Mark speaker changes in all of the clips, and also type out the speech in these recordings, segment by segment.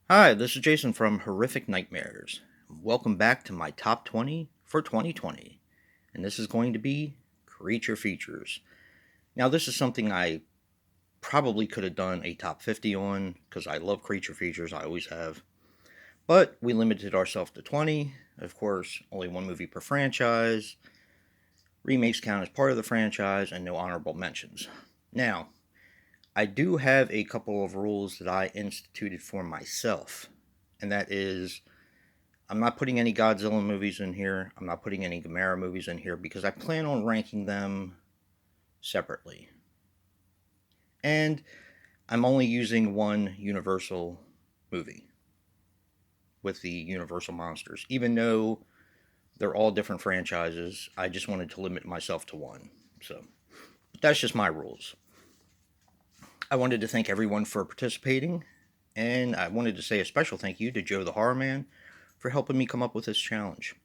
Speaker 1: Hi, this is Jason from Horrific Nightmares. Welcome back to my top 20 for 2020. And this is going to be creature features. Now, this is something I probably could have done a top 50 on because I love creature features, I always have. But we limited ourselves to 20. Of course, only one movie per franchise. Remakes count as part of the franchise and no honorable mentions. Now, I do have a couple of rules that I instituted for myself, and that is I'm not putting any Godzilla movies in here. I'm not putting any Gamera movies in here because I plan on ranking them separately. And I'm only using one Universal movie with the Universal monsters. Even though they're all different franchises, I just wanted to limit myself to one. So that's just my rules. I wanted to thank everyone for participating, and I wanted to say a special thank you to Joe the Horror Man for helping me come up with this challenge.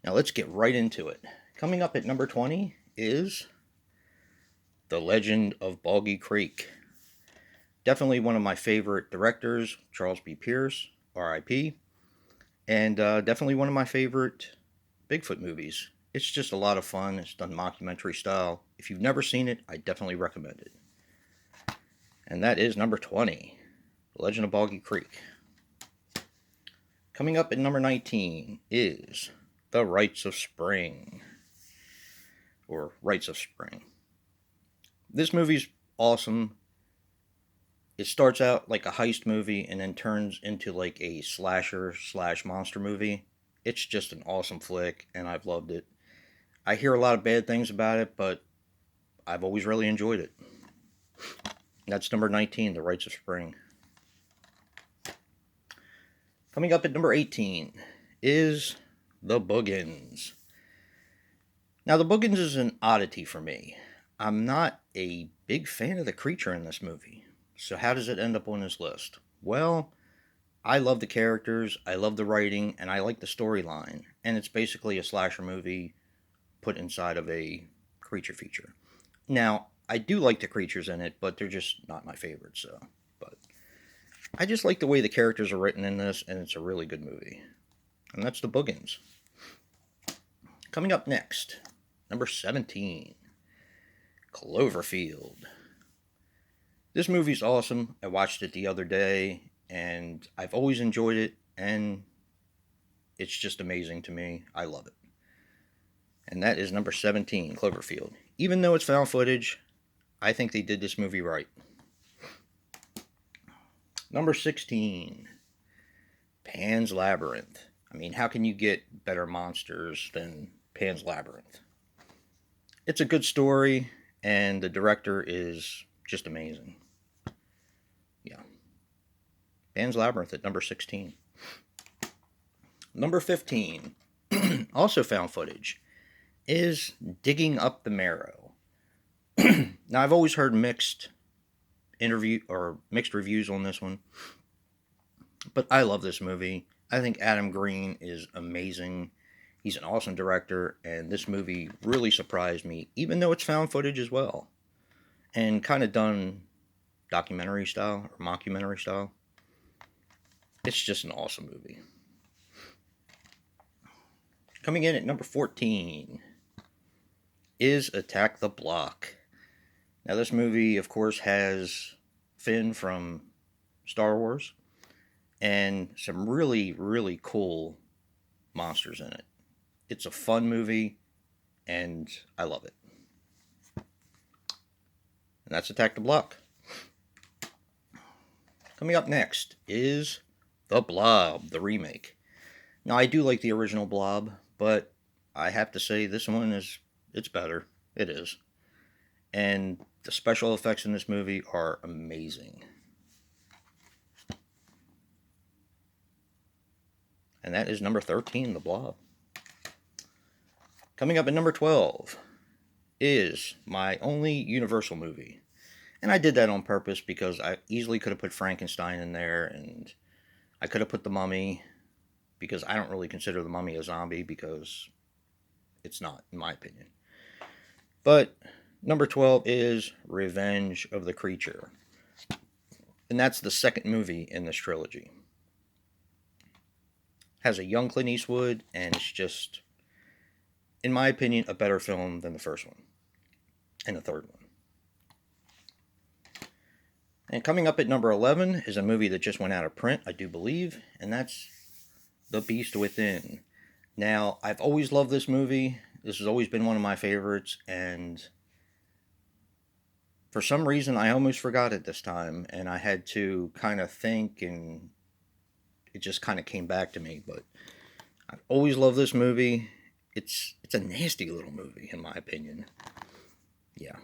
Speaker 1: Now let's get right into it. Coming up at number 20 is The Legend of Boggy Creek. Definitely one of my favorite directors, Charles B. Pierce, R.I.P., and definitely one of my favorite Bigfoot movies. It's just a lot of fun. It's done mockumentary style. If you've never seen it, I definitely recommend it. And that is number 20, The Legend of Boggy Creek. Coming up at number 19 is The Rites of Spring, or Rites of Spring. This movie's awesome. It starts out like a heist movie and then turns into like a slasher slash monster movie. It's just an awesome flick, and I've loved it. I hear a lot of bad things about it, but I've always really enjoyed it. That's number 19, The Rites of Spring. Coming up at number 18 is The Buggens. Now, The Buggens is an oddity for me. I'm not a big fan of the creature in this movie. So how does it end up on this list? Well, I love the characters, I love the writing, and I like the storyline. And it's basically a slasher movie put inside of a creature feature. Now, I do like the creatures in it, but they're just not my favorites. But I just like the way the characters are written in this, and it's a really good movie. And that's The Buggens. Coming up next, number 17, Cloverfield. This movie's awesome. I watched it the other day, and I've always enjoyed it, and it's just amazing to me. I love it. And that is number 17, Cloverfield. Even though it's found footage, I think they did this movie right. Number 16, Pan's Labyrinth. I mean, how can you get better monsters than Pan's Labyrinth? It's a good story, and the director is just amazing. Yeah. Pan's Labyrinth at number 16. Number 15, also found footage, is Digging Up the Marrow. Now, I've always heard mixed reviews on this one, but I love this movie. I think Adam Green is amazing. He's an awesome director, and this movie really surprised me, even though it's found footage as well, and kind of done documentary style or mockumentary style. It's just an awesome movie. Coming in at number 14 is Attack the Block. Now, this movie, of course, has Finn from Star Wars and some really, really cool monsters in it. It's a fun movie, and I love it. And that's Attack the Block. Coming up next is The Blob, the remake. Now, I do like the original Blob, but I have to say this one it's better. It is. And the special effects in this movie are amazing. And that is number 13, The Blob. Coming up at number 12 is my only Universal movie. And I did that on purpose because I easily could have put Frankenstein in there, and I could have put The Mummy, because I don't really consider The Mummy a zombie, because it's not, in my opinion. But number 12 is Revenge of the Creature. And that's the second movie in this trilogy. Has a young Clint Eastwood, and it's just, in my opinion, a better film than the first one and the third one. And coming up at number 11 is a movie that just went out of print, I do believe, and that's The Beast Within. Now, I've always loved this movie. This has always been one of my favorites, and for some reason, I almost forgot it this time, and I had to kind of think, and it just kind of came back to me. But I've always loved this movie. It's a nasty little movie, in my opinion. Yeah.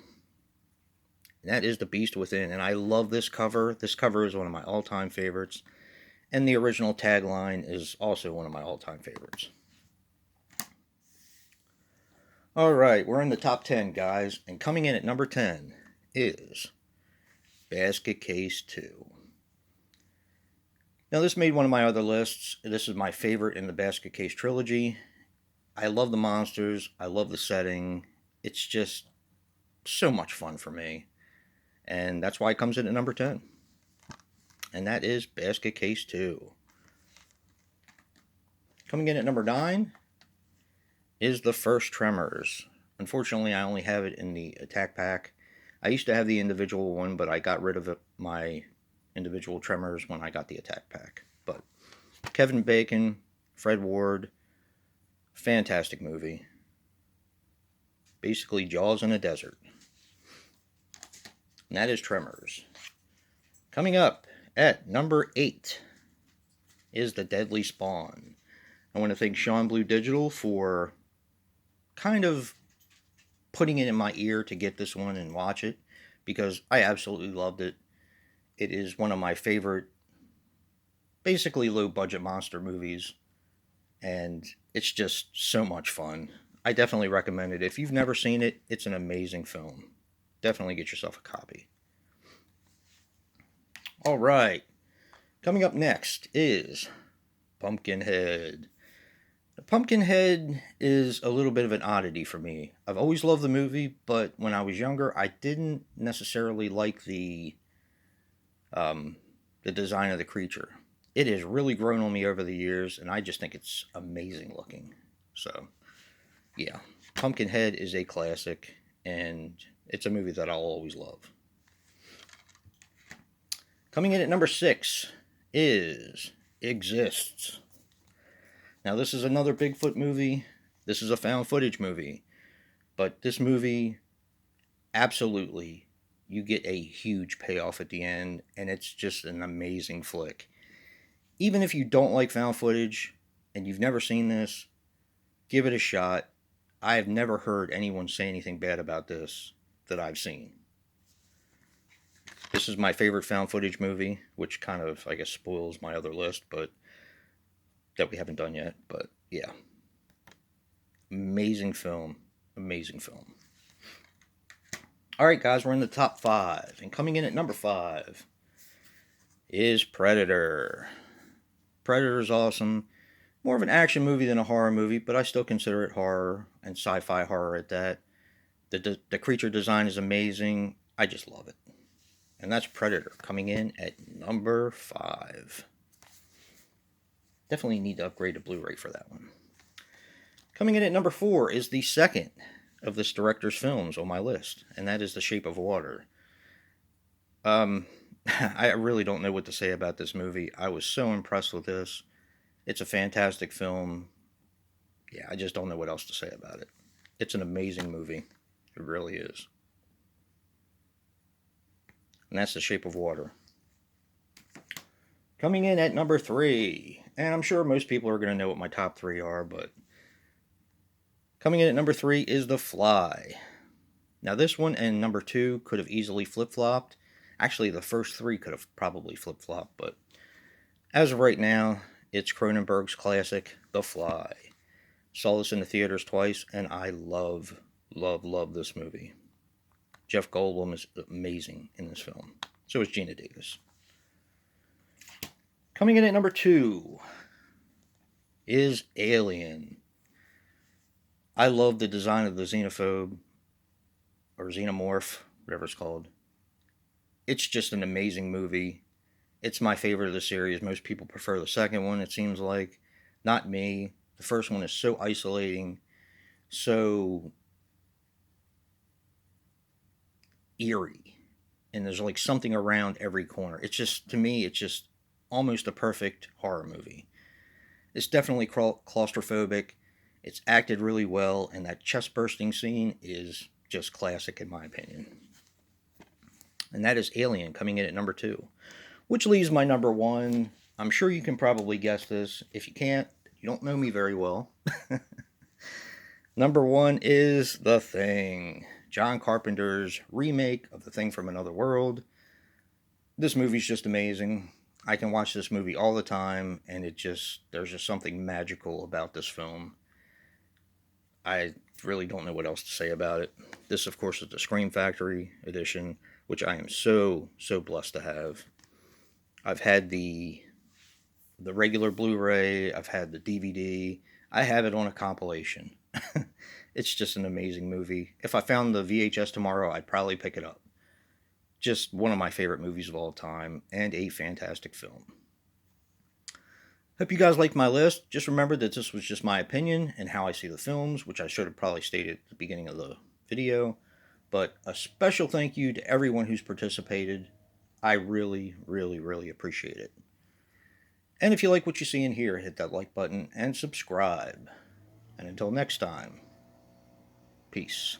Speaker 1: And that is The Beast Within, and I love this cover. This cover is one of my all-time favorites, and the original tagline is also one of my all-time favorites. Alright, we're in the top 10, guys, and coming in at number 10 is Basket Case 2. Now, this made one of my other lists. This is my favorite in the Basket Case trilogy. I love the monsters. I love the setting. It's just so much fun for me. And that's why it comes in at number 10. And that is Basket Case 2. Coming in at number 9 is the first Tremors. Unfortunately, I only have it in the attack pack. I used to have the individual one, but I got rid of my individual Tremors when I got the attack pack. But Kevin Bacon, Fred Ward, fantastic movie. Basically Jaws in a desert. And that is Tremors. Coming up at number 8 is The Deadly Spawn. I want to thank Sean Blue Digital for kind of putting it in my ear to get this one and watch it, because I absolutely loved it. It is one of my favorite, basically low-budget monster movies, and it's just so much fun. I definitely recommend it. If you've never seen it, it's an amazing film. Definitely get yourself a copy. Alright, coming up next is Pumpkinhead. Pumpkinhead is a little bit of an oddity for me. I've always loved the movie, but when I was younger, I didn't necessarily like the design of the creature. It has really grown on me over the years, and I just think it's amazing looking. So, yeah, Pumpkinhead is a classic, and it's a movie that I'll always love. Coming in at number 6 is Exists. Now, this is another Bigfoot movie. This is a found footage movie. But this movie, absolutely, you get a huge payoff at the end, and it's just an amazing flick. Even if you don't like found footage, and you've never seen this, give it a shot. I have never heard anyone say anything bad about this that I've seen. This is my favorite found footage movie, which kind of, I guess, spoils my other list, but that we haven't done yet. But yeah, amazing film. Amazing film. Alright, guys, we're in the top 5. And coming in at number 5 is Predator. Predator is awesome. More of an action movie than a horror movie, but I still consider it horror and sci-fi horror at that. The creature design is amazing. I just love it. And that's Predator, coming in at number 5. Definitely need to upgrade to Blu-ray for that one. Coming in at number 4 is the second of this director's films on my list, and that is The Shape of Water. I really don't know what to say about this movie. I was so impressed with this. It's a fantastic film. Yeah, I just don't know what else to say about it. It's an amazing movie. It really is. And that's The Shape of Water. Coming in at number 3, and I'm sure most people are going to know what my top 3 are, but coming in at number 3 is The Fly. Now, this one and number 2 could have easily flip-flopped. Actually, the first 3 could have probably flip-flopped, but as of right now, it's Cronenberg's classic, The Fly. Saw this in the theaters twice, and I love, love, love this movie. Jeff Goldblum is amazing in this film. So is Gina Davis. Coming in at number 2 is Alien. I love the design of the xenophobe, or xenomorph, whatever it's called. It's just an amazing movie. It's my favorite of the series. Most people prefer the second one, it seems like. Not me. The first one is so isolating, so eerie, and there's like something around every corner. It's just, to me, it's just almost a perfect horror movie. It's definitely claustrophobic. It's acted really well, and that chest bursting scene is just classic in my opinion. And that is Alien coming in at number 2, which leaves my number 1. I'm sure you can probably guess this. If you can't, you don't know me very well. Number 1 is The Thing, John Carpenter's remake of The Thing from Another World. This movie's just amazing. I can watch this movie all the time, and there's just something magical about this film. I really don't know what else to say about it. This, of course, is the Scream Factory edition, which I am so blessed to have. I've had the regular Blu-ray. I've had the DVD. I have it on a compilation. It's just an amazing movie. If I found the VHS tomorrow, I'd probably pick it up. Just one of my favorite movies of all time, and a fantastic film. Hope you guys liked my list. Just remember that this was just my opinion and how I see the films, which I should have probably stated at the beginning of the video. But a special thank you to everyone who's participated. I really appreciate it. And if you like what you see in here, hit that like button and subscribe. And until next time, peace.